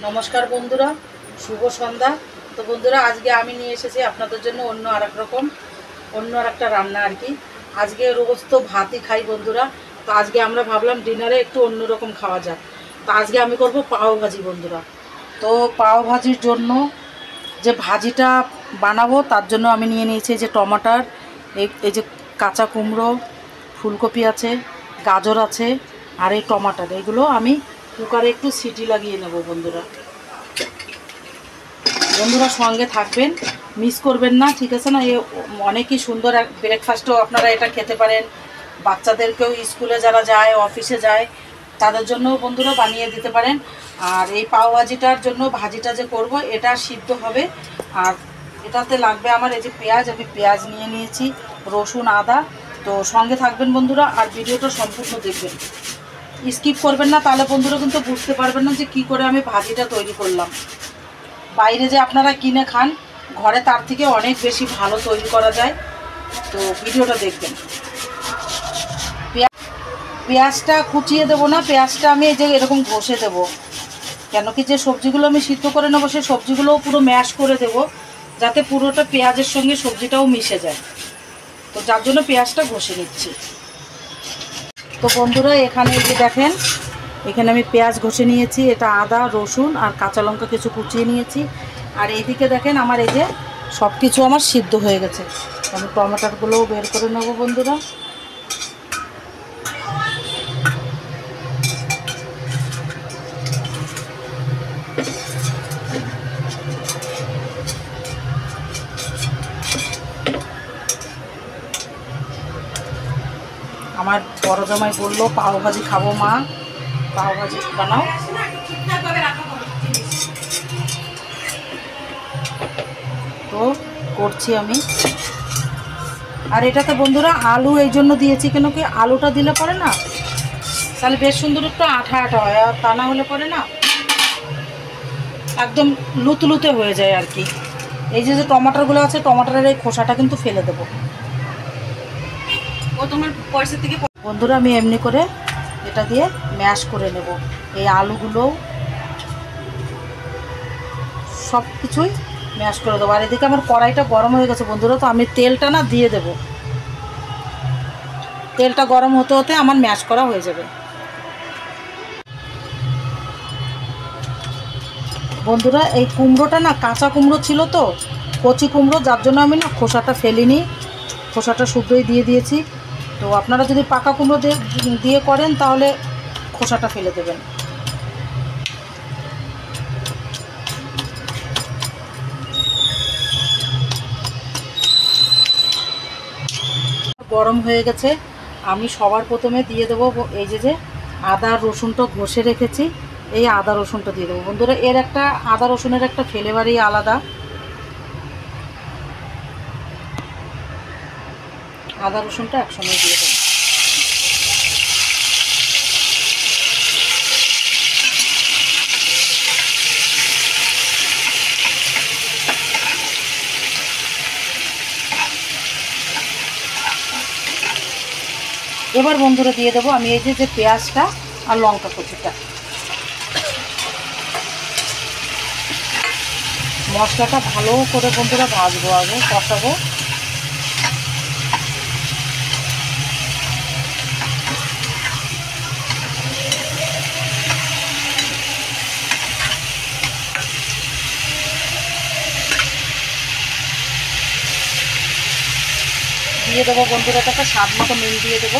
নমস্কার বন্ধুরা, শুভ সন্ধ্যা। তো বন্ধুরা, আজকে আমি নিয়ে এসেছি আপনাদের জন্য অন্য আরেকটা রান্না আর কি। আজকে রোজ তো ভাতই খাই বন্ধুরা, তো আজকে আমরা ভাবলাম ডিনারে একটু অন্যরকম খাওয়া যাক। তো আজকে আমি করব পাও ভাজি বন্ধুরা। তো পাও ভাজির জন্য যে ভাজিটা বানাবো তার জন্য আমি নিয়ে নিয়েছি যে টমাটার, এই যে কাঁচা কুমড়ো, ফুলকপি আছে, গাজর আছে, আর এই টমাটার, এগুলো আমি কুকারে একটু সিটি লাগিয়ে নেব বন্ধুরা। বন্ধুরা সঙ্গে থাকবেন, মিস করবেন না, ঠিক আছে না? এ অনেকই সুন্দর এক ব্রেকফাস্টও আপনারা এটা খেতে পারেন। বাচ্চাদেরকেও স্কুলে যারা যায়, অফিসে যায়, তাদের জন্যও বন্ধুরা বানিয়ে দিতে পারেন। আর এই পাও ভাজিটার জন্য ভাজিটা যে করব এটা সিদ্ধ হবে। আর এটাতে লাগবে আমার এই যে পেঁয়াজ, আমি পেঁয়াজ নিয়ে নিয়েছি, রসুন, আদা। তো সঙ্গে থাকবেন বন্ধুরা, আর ভিডিওটা সম্পূর্ণ দেখবেন, স্কিপ করবেন না, তাহলে বন্ধুরা কিন্তু বুঝতে পারবেন না যে কী করে আমি ভাজিটা তৈরি করলাম। বাইরে যে আপনারা কিনে খান, ঘরে তার থেকে অনেক বেশি ভালো তৈরি করা যায়। তো ভিডিওটা দেখবেন। পেঁয়াজটা কুচিয়ে দেবো না, পেঁয়াজটা আমি এই যে এরকম ঘষে দেবো। কেন কি, যে সবজিগুলো আমি সিদ্ধ করে নেবো সেই সবজিগুলোও পুরো ম্যাশ করে দেবো, যাতে পুরোটা পেঁয়াজের সঙ্গে সবজিটাও মিশে যায়। তো যার জন্য পেঁয়াজটা ঘষে নিচ্ছি। তো বন্ধুরা, এখানে এই যে দেখেন, এখানে আমি পেঁয়াজ ঘষে নিয়েছি, এটা আদা, রসুন আর কাঁচা লঙ্কা কিছু কুচিয়ে নিয়েছি। আর এইদিকে দেখেন আমার এই যে সব কিছু আমার সিদ্ধ হয়ে গেছে। আমি টমেটোগুলোও বের করে নেবো বন্ধুরা। আমার বড় জামাই বললো পাও ভাজি খাবো মা, পাও ভাজি বানাও। তো করছি আমি। আর এটাতে বন্ধুরা আলু এই জন্য দিয়েছি, কেন কি আলুটা দিলে পরে না তাহলে বেশ সুন্দর একটু আঠা আঠা হয়, আর তা না হলে পরে না একদম লুতুলুতে হয়ে যায় আর কি। এই যে যে টমাটারগুলো আছে, টমাটারের এই খোসাটা কিন্তু ফেলে দেবো। ও তোমার পয়সা থেকে বন্ধুরা, আমি এমনি করে এটা দিয়ে ম্যাশ করে নেব। এই আলুগুলোও সব কিছুই ম্যাশ করে দেবো। আর এদিকে আমার কড়াইটা গরম হয়ে গেছে বন্ধুরা, তো আমি তেলটা না দিয়ে দেবো। তেলটা গরম হতে হতে আমার ম্যাশ করা হয়ে যাবে বন্ধুরা। এই কুমড়োটা না কাঁচা কুমড়ো ছিল, তো কচি কুমড়ো, যার জন্য আমি না খোসাটা ফেলিনি, খোসাটা শুদ্ধই দিয়ে দিয়েছি। তো আপনারা যদি পাকা কুমড়ো দিয়ে করেন তাহলে খোসাটা ফেলে দেবেন। গরম হয়ে গেছে, আমি সবার প্রথমে দিয়ে দেবো এই যে আদা রসুনটা ঘষে রেখেছি, এই আদা রসুনটা দিয়ে দেবো বন্ধুরা। এর একটা আদা রসুনের একটা ফ্লেভারই আলাদা। আদা রসুনটা একসঙ্গে দিয়ে দেবো। এবার বন্ধুরা দিয়ে দেবো আমি এই যে পেঁয়াজটা আর লঙ্কা কুচিটা। মশলাটা ভালো করে বন্ধুরা ভাজবো, আগে কষাবো। দিয়ে দেবো বন্ধুরা একটা স্বাদ মতো নুন দিয়ে দেবো।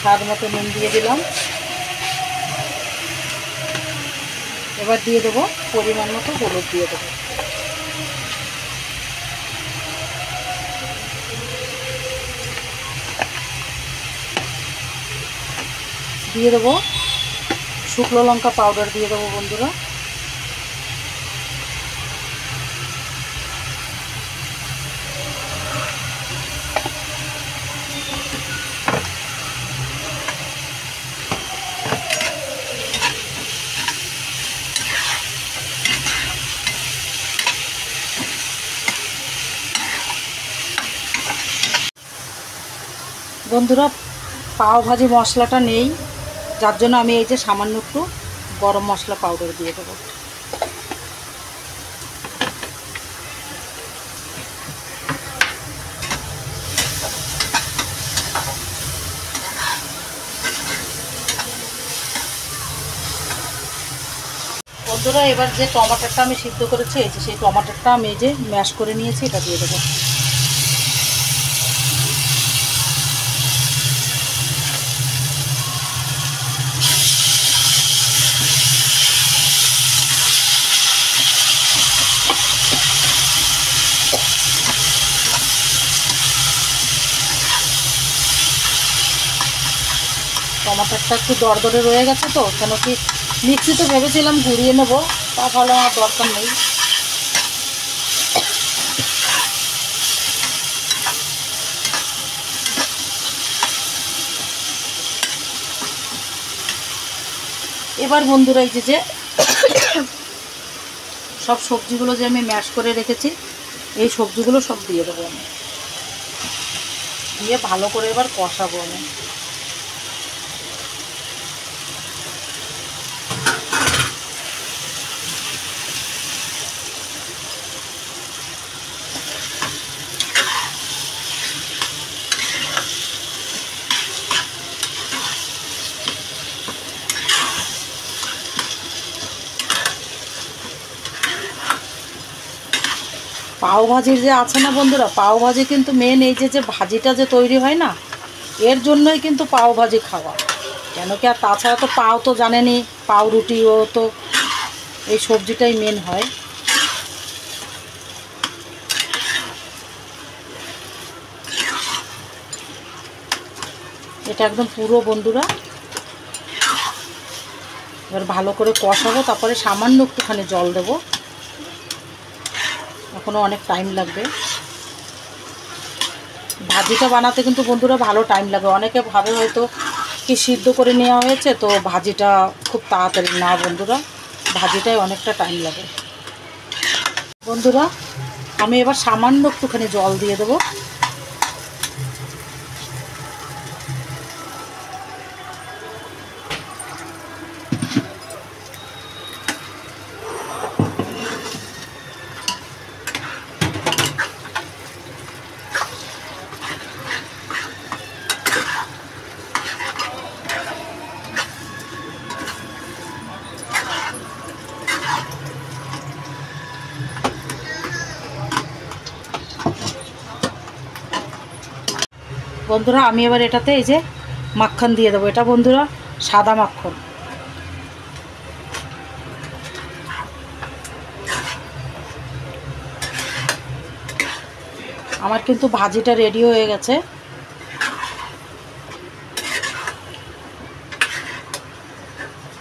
স্বাদ মতো নুন দিয়ে দিলাম। এবার দিয়ে দেবো পরিমাণ মতো হলুদ দিয়ে দেবো। দিয়ে দেবো শুকনো লঙ্কা পাউডার দিয়ে দেবো বন্ধুরা। বন্ধুরা পাও ভাজি মশলাটা নেই, যার জন্য আমি এই যে সামান্য একটু গরম মশলা পাউডার দিয়ে দেবো। বন্ধুরা এবার যে টমাটোটা আমি সিদ্ধ করেছি, এই যে সেই টমাটোটা আমি এই যে ম্যাশ করে নিয়েছি, এটা দিয়ে দেবো। টমাটোটা একটু দরদরে রয়ে গেছে, তো কেন কি মিক্সিতে ভেবেছিলাম ঘুরিয়ে নেব, তা ভালো আমার দরকার নেই। এবার বন্ধুরা এই যে সব সবজিগুলো যে আমি ম্যাশ করে রেখেছি, এই সবজিগুলো সব দিয়ে দেবো আমি, দিয়ে ভালো করে এবার কষাবো আমি। পাও ভাজির যে আছে না বন্ধুরা, পাও ভাজি কিন্তু মেন এই যে ভাজিটা যে তৈরি হয় না, এর জন্যই কিন্তু পাও ভাজি খাওয়া। কেন কি আর তাছাড়া তো পাও তো জানেনই, পাও রুটিও তো এই সবজিটাই মেন হয়। এটা একদম পুরো বন্ধুরা এবার ভালো করে কষাবো, তারপরে সামান্য একটুখানি জল দেবো, এখনও অনেক টাইম লাগবে। ভাজিটা বানাতে কিন্তু বন্ধুরা ভালো টাইম লাগে। অনেকে ভাবে হয়তো কি সিদ্ধ করে নেওয়া হয়েছে তো ভাজিটা খুব তাড়াতাড়ি, না বন্ধুরা, ভাজিটায় অনেকটা টাইম লাগে। বন্ধুরা আমি এবার সামান্য একটুখানি জল দিয়ে দেবো। বন্ধুরা আমি এবার এটাতে এই যে মাখন দিয়ে দেবো। এটা বন্ধুরা সাদা মাখন। আমার কিন্তু ভাজিটা রেডি হয়ে গেছে।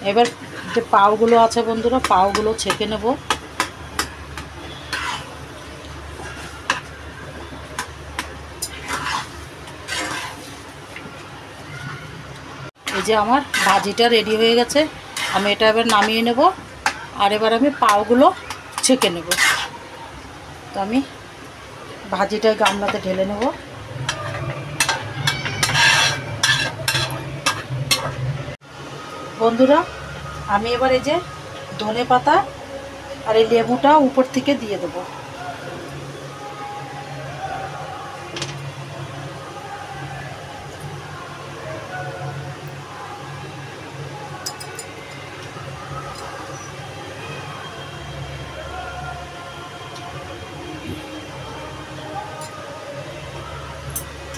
এবার যে পাউগুলো আছে বন্ধুরা, পাউগুলো ছেঁকে নেব। এই যে আমার ভাজিটা রেডি হয়ে গেছে, আমি এটা এবার নামিয়ে নেব। আর এবার আমি পাউগুলো ছেঁকে নেব। তো আমি ভাজিটা গামলাতে ঢেলে নেব। বন্ধুরা আমি এবার এই যে ধনে পাতা আর এই লেবুটা উপর থেকে দিয়ে দেবো।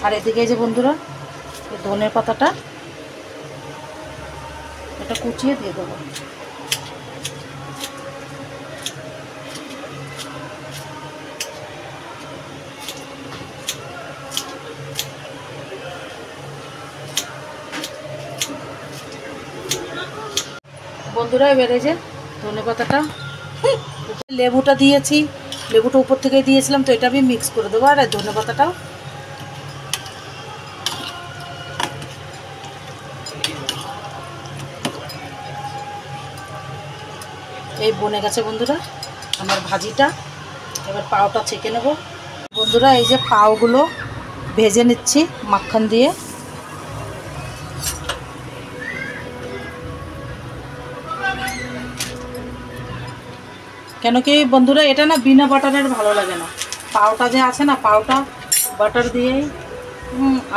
আর এদিকে যে বন্ধুরা ধনে পাতাটা এটা কুচিয়ে দিয়ে দেবো। বন্ধুরা এবারে যে ধনে পাতাটা, লেবুটা দিয়েছি, লেবুটা উপর থেকে দিয়েছিলাম, তো এটা আমি মিক্স করে দেবো। আর ধনে পাতাটাও এই বনে গেছে বন্ধুরা আমার ভাজিটা। এবার পাউটা ছেঁকে নেব। বন্ধুরা এই যে পাউগুলো ভেজে নিচ্ছি মাখন দিয়ে। কেন কি বন্ধুরা, এটা না বিনা বাটারের ভালো লাগে না। পাউটা যে আছে না, পাউটা বাটার দিয়েই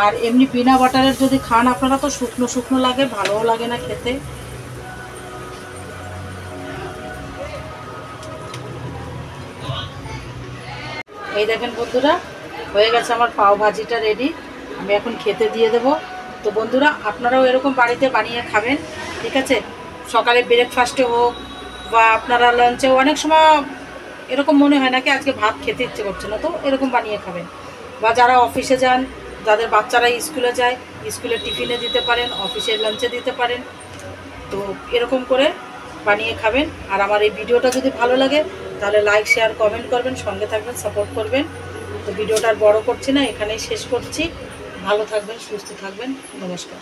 আর এমনি বিনা বাটারের যদি খান আপনারা তো শুকনো শুকনো লাগে, ভালোও লাগে না খেতে। এই দেখেন বন্ধুরা, হয়ে গেছে আমার পাও ভাজিটা রেডি। আমি এখন খেতে দিয়ে দেব। তো বন্ধুরা, আপনারাও এরকম বাড়িতে বানিয়ে খাবেন, ঠিক আছে? সকালে ব্রেকফাস্টে হোক বা আপনারা লাঞ্চেও, অনেক সময় এরকম মনে হয় নাকি আজকে ভাত খেতে ইচ্ছে করছে না, তো এরকম বানিয়ে খাবেন। বা যারা অফিসে যান, যাদের বাচ্চারা স্কুলে যায়, স্কুলের টিফিনে দিতে পারেন, অফিসের লাঞ্চে দিতে পারেন। তো এরকম করে বানিয়ে খাবেন। আর আমার এই ভিডিওটা যদি ভালো লাগে তাহলে লাইক, শেয়ার, কমেন্ট করবেন, সঙ্গে থাকবেন, সাপোর্ট করবেন। তো ভিডিওটা আর বড় করছি না, এখানেই শেষ করছি। ভালো থাকবেন, সুস্থ থাকবেন, নমস্কার।